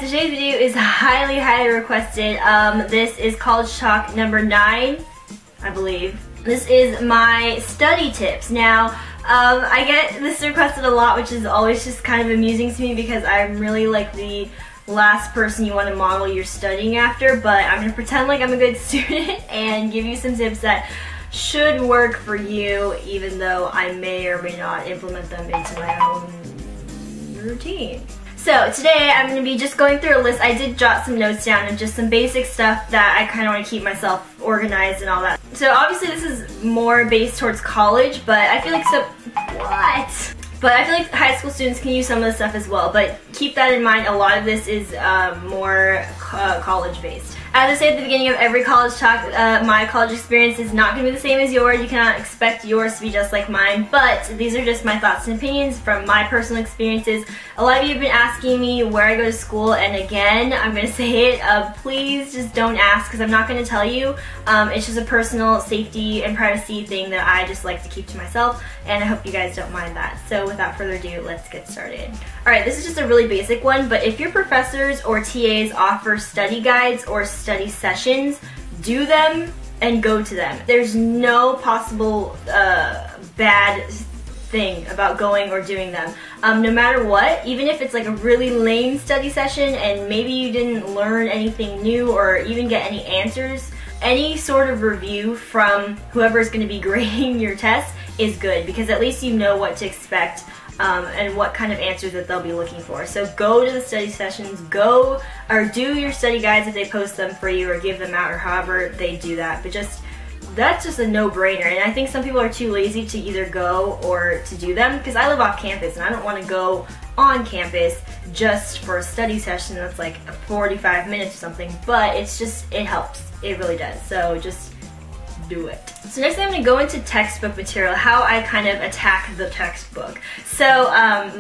today's video is highly requested. This is College Talk number 9, I believe. This is my study tips. Now, I get this requested a lot, which is always just kind of amusing to me because I'm really like the last person you want to model your studying after, but I'm going to pretend like I'm a good student and give you some tips that should work for you, even though I may or may not implement them into my own routine. So today I'm going to be just going through a list. I did jot some notes down and just some basic stuff that I kind of want to keep myself organized and all that. So obviously this is more based towards college, but I feel like But I feel like high school students can use some of the stuff as well, but keep that in mind. A lot of this is more college based. As I say at the beginning of every college talk, my college experience is not going to be the same as yours. You cannot expect yours to be just like mine, but these are just my thoughts and opinions from my personal experiences. A lot of you have been asking me where I go to school, and again, I'm going to say it, please just don't ask because I'm not going to tell you. It's just a personal safety and privacy thing that I just like to keep to myself, and I hope you guys don't mind that. So without further ado, let's get started. Alright, this is just a really basic one, but if your professors or TAs offer study guides or study sessions, do them and go to them. There's no possible bad thing about going or doing them. No matter what, even if it's like a really lame study session and maybe you didn't learn anything new or even get any answers, any sort of review from whoever is going to be grading your test is good because at least you know what to expect and what kind of answers that they'll be looking for. So go to the study sessions, go or do your study guides if they post them for you or give them out or however they do that. But that's just a no-brainer, and I think some people are too lazy to either go or to do them because I live off campus and I don't want to go on campus just for a study session that's like 45 minutes or something, but it helps. It really does. So just do it. So next I'm going to go into textbook material, how I kind of attack the textbook. So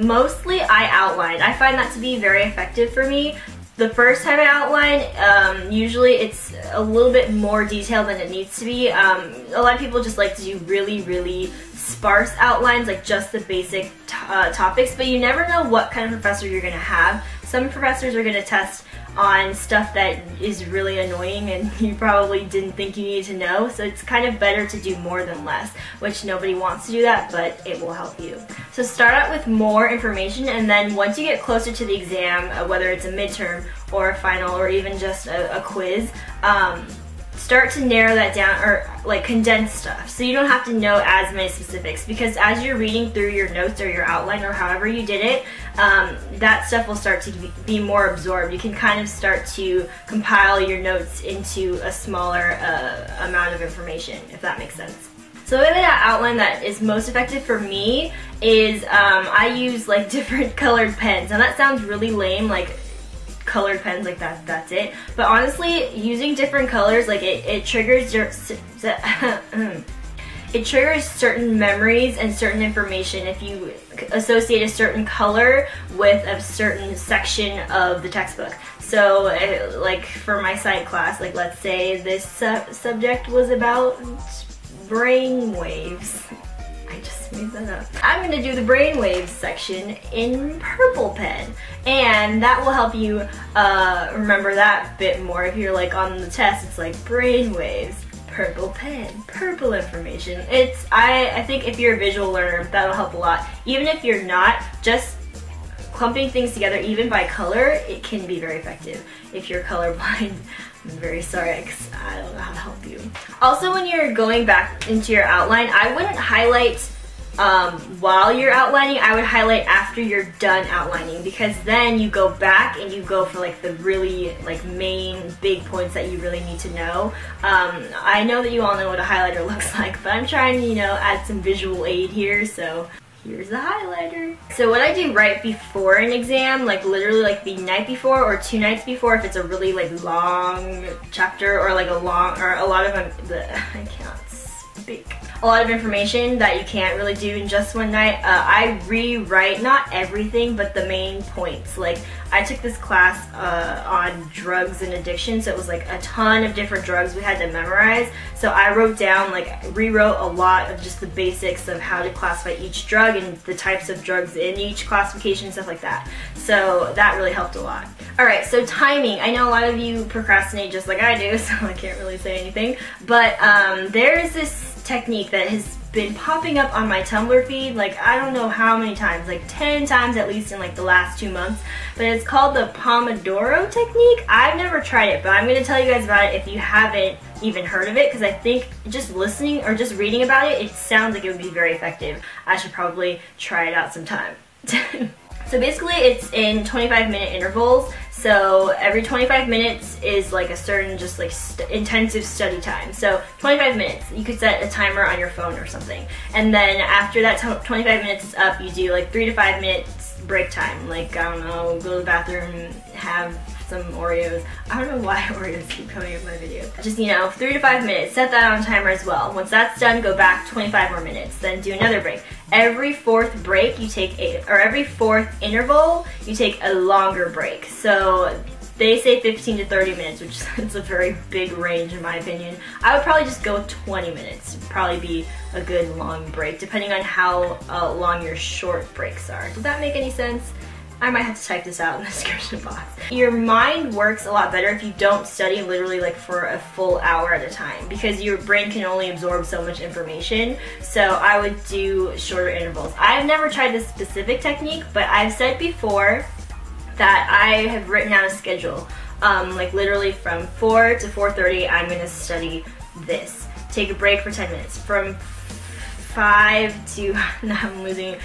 mostly I outline. I find that to be very effective for me. The first time I outline, usually it's a little bit more detailed than it needs to be. A lot of people just like to do really sparse outlines, like just the basic topics, but you never know what kind of professor you're going to have. Some professors are going to test on stuff that is really annoying and you probably didn't think you needed to know, so it's kind of better to do more than less, which nobody wants to do that, but it will help you. So start out with more information, and then once you get closer to the exam, whether it's a midterm or a final or even just a quiz, start to narrow that down or like condense stuff so you don't have to know as many specifics, because as you're reading through your notes or your outline or however you did it, that stuff will start to be more absorbed. You can kind of start to compile your notes into a smaller amount of information, if that makes sense. So the way that I outline that is most effective for me is I use like different colored pens. Now that sounds really lame, like colored pens like that's it, but honestly using different colors, like it triggers your it triggers certain memories and certain information if you associate a certain color with a certain section of the textbook. So like for my science class, like let's say this subject was about brain waves. I just made that up. I'm going to do the brainwaves section in purple pen, and that will help you remember that bit more. If you're like on the test, it's like brainwaves, purple pen, purple information. I think if you're a visual learner, that'll help a lot. Even if you're not, just clumping things together, even by color, it can be very effective. If you're colorblind, I'm very sorry because I don't know how to help you. Also, when you're going back into your outline, I wouldn't highlight while you're outlining. I would highlight after you're done outlining, because then you go back and you go for like the really like main big points that you really need to know. I know that you all know what a highlighter looks like, but I'm trying to, you know, add some visual aid here, so here's the highlighter. So what I do right before an exam, like literally like the night before or 2 nights before, if it's a really like long chapter or like a lot of them, I can't speak. a lot of information that you can't really do in just one night. I rewrite, not everything, but the main points. Like, I took this class on drugs and addiction, so it was like a ton of different drugs we had to memorize. So I wrote down, like, rewrote a lot of just the basics of how to classify each drug and the types of drugs in each classification and stuff like that. So that really helped a lot. Alright, so timing. I know a lot of you procrastinate just like I do, so I can't really say anything. But there is this technique that has been popping up on my Tumblr feed, like, I don't know how many times, like 10 times at least in like the last 2 months, but it's called the Pomodoro technique. I've never tried it, but I'm going to tell you guys about it if you haven't even heard of it, because I think just listening or just reading about it, it sounds like it would be very effective. I should probably try it out sometime. So basically it's in 25-minute intervals. So every 25 minutes is like a certain just like intensive study time. So 25 minutes, you could set a timer on your phone or something. And then after that 25 minutes is up, you do like 3 to 5 minutes break time. Like, I don't know, go to the bathroom, have some Oreos. I don't know why Oreos keep coming up in my video. Just, you know, 3 to 5 minutes, set that on a timer as well. Once that's done, go back 25 more minutes, then do another break. Every fourth break you take every fourth interval, you take a longer break. So they say 15 to 30 minutes, which is a very big range in my opinion. I would probably just go with 20 minutes. It'd probably be a good long break, depending on how long your short breaks are. Does that make any sense? I might have to type this out in the description box. Your mind works a lot better if you don't study literally like for a full hour at a time, because your brain can only absorb so much information. So I would do shorter intervals. I've never tried this specific technique, but I've said before that I have written out a schedule. Like literally from 4 to 4:30, I'm gonna study this. Take a break for 10 minutes. From 5 to, now I'm losing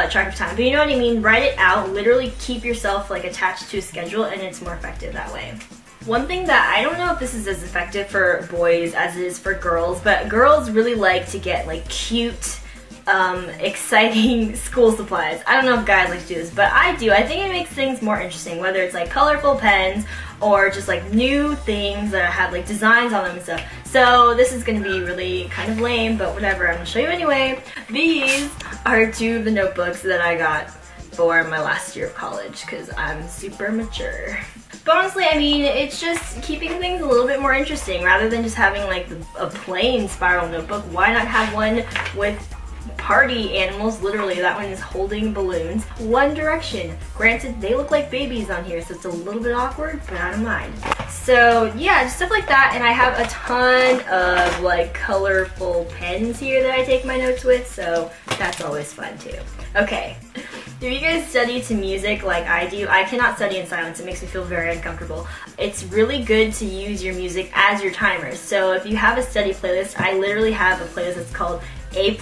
track of time, but you know what I mean, write it out, literally keep yourself like attached to a schedule, and it's more effective that way. One thing that I don't know if this is as effective for boys as it is for girls, but girls really like to get like cute, exciting school supplies. I don't know if guys like to do this, but I do. I think it makes things more interesting, whether it's like colorful pens or just like new things that have like designs on them and stuff. So this is going to be really kind of lame, but whatever, I'm going to show you anyway. These are 2 of the notebooks that I got for my last year of college, because I'm super mature. But honestly, I mean, it's just keeping things a little bit more interesting rather than just having like a plain spiral notebook. Why not have one with party animals? Literally, that one is holding balloons. One Direction. Granted, they look like babies on here, so it's a little bit awkward, but I don't mind. So yeah, just stuff like that, and I have a ton of like colorful pens here that I take my notes with, so that's always fun too. Okay, if you guys study to music like I do, I cannot study in silence. It makes me feel very uncomfortable. It's really good to use your music as your timers. So if you have a study playlist, I literally have a playlist that's called A+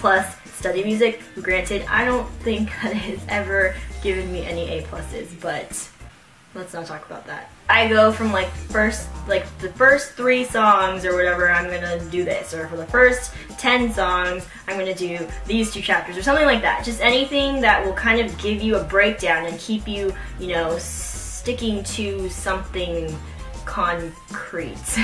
study music. Granted, I don't think that it has ever given me any A+s, but let's not talk about that. I go from like the first 3 songs or whatever, I'm gonna do this, or for the first 10 songs, I'm gonna do these 2 chapters or something like that. Just anything that will kind of give you a breakdown and keep you, you know, sticking to something concrete.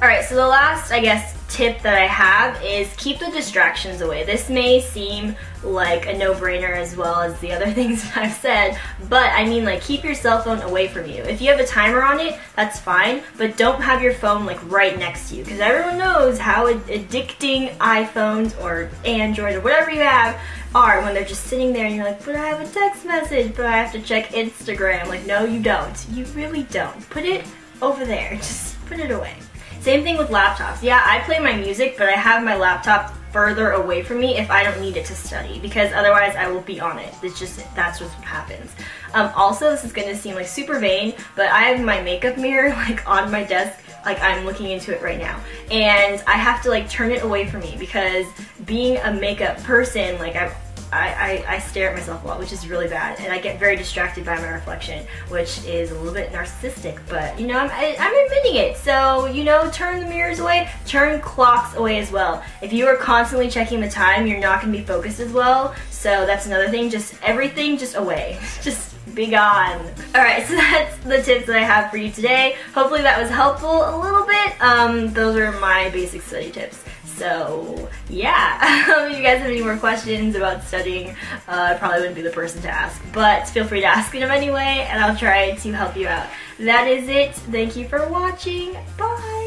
Alright, so the last, I guess, tip that I have is keep the distractions away. This may seem like a no-brainer as well as the other things that I've said, but I mean, like, keep your cell phone away from you. If you have a timer on it, that's fine, but don't have your phone like right next to you, because everyone knows how addicting iPhones or Android or whatever you have are when they're just sitting there and you're like, but I have a text message, but I have to check Instagram. Like, no, you don't. You really don't. Put it over there. Just put it away. Same thing with laptops. Yeah, I play my music, but I have my laptop further away from me if I don't need it to study, because otherwise I will be on it. It's just, that's just what happens. Also, this is gonna seem like super vain, but I have my makeup mirror like on my desk, like I'm looking into it right now, and I have to like turn it away from me, because being a makeup person, like I stare at myself a lot, which is really bad, and I get very distracted by my reflection, which is a little bit narcissistic, but you know, I'm admitting it. So, you know, turn the mirrors away, turn clocks away as well. If you are constantly checking the time, you're not going to be focused as well, so that's another thing. Just everything just away. Just be gone. Alright, so that's the tips that I have for you today. Hopefully that was helpful a little bit. Those are my basic study tips. So yeah, if you guys have any more questions about studying, I probably wouldn't be the person to ask, but feel free to ask them anyway, and I'll try to help you out. That is it. Thank you for watching. Bye!